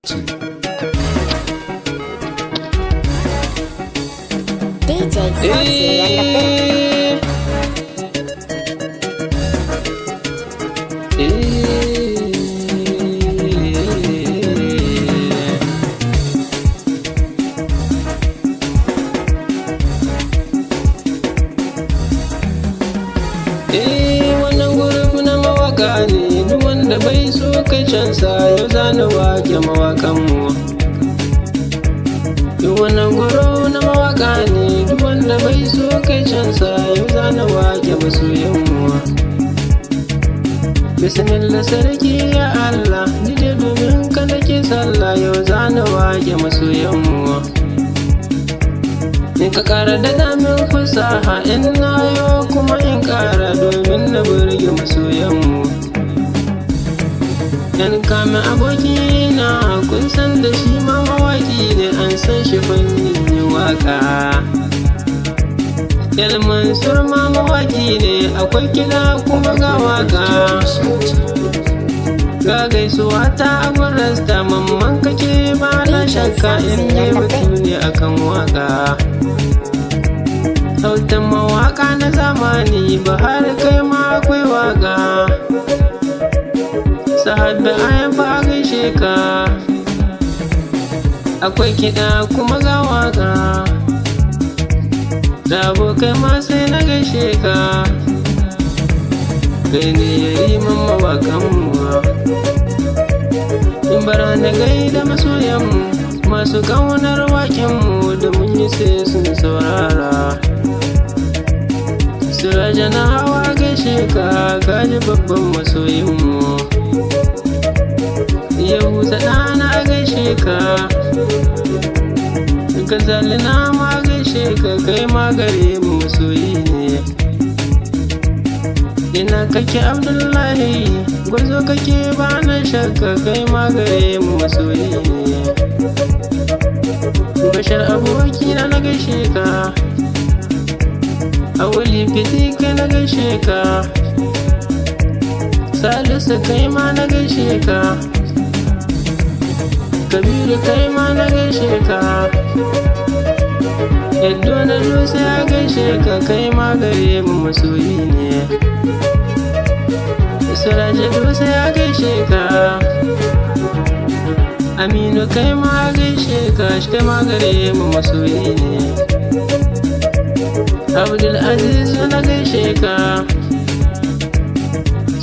DJ Sauti and the wannan gurbi na mawaka ne, duk wanda bai so kai cansa yau zana wake mawakanmu. Wannan gurbi na mawaka ne, duk wanda bai so kai cansa yau zana wake masoyanmu. Bismillah sarki ya Allah, ni dai domin ka nake sallah yau zana wake masoyanmu. In ka ƙara da damin fasaha in na yo kuma in ƙara domin na burge masoyanmu. Yan kame abokina kun san da shi ma mawaki ne, an san shi fannin yin waka. Yan Mansur ma mawaki ne, akwai kiɗa kuma ga waka. Ga gaisuwa ta abin rasta mamman kake ba na shakka in ne batu ne akan waka. Sautin mawaka na zamani ba har kai ma akwai waka. Sahabi ayan ba gaishe ka, akwai kiɗa kuma ga waka. Da abokai ma sai na gaishe ka, kai ne yayi man mawakanmu. In bara na gaida masoyanmu masu ƙaunar wakenmu da mun yi sai sun saurara. Siraja na hawa gaishe ka, kaji babban masoyinmu. Yahuza ɗana gaishe ka, Gazali na ma gaishe ka, kai ma gare mu masoyi ne. Ina kake Abdullahi, gwarzo kake ba na shakka, kai ma gare mu masoyi ne. Bashar abokina na gaishe ka, Awali fiti kai na gaishe ka, Salisu kai ma na gaishe ka, Kabiru kai ma na gaishe ka, Yaddo na Dusa ya gaishe ka, kai ma gare mu masoyi ne. Suraje Dusa ya gaishe ka, Aminu kai ma gaishe ka, shi kai ma gare mu masoyi ne. Abdul Aziz na gaishe ka,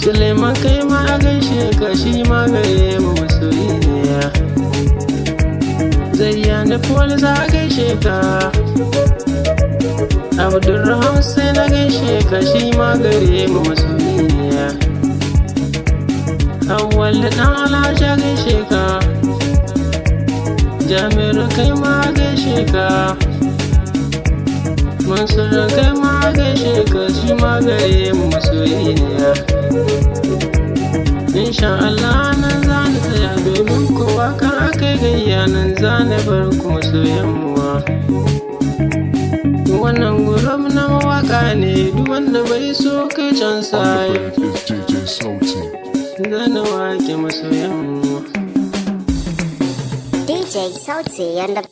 Suleiman kai ma gaishe ka, shi ma gare mu masoyi ne. Zayyana Paul za gaishe ka, Abdulrahman sai na gaishe ka, shi ma gare mu masoyi ne. Awwal dan Alhaji gaishe ka, Jamiru kai ma gaishe ka, Mansur kai ma gaishe ka, shi ma gare mu masoyi ne. Insha Allah nan za ni tsaya domin kowa kan akai gayya nan za ni bar ku masoyanmu. Wannan gurab na mawaka ne, duk wanda bai so kai cansa za na wake masoyanmu. DJ Sauti and the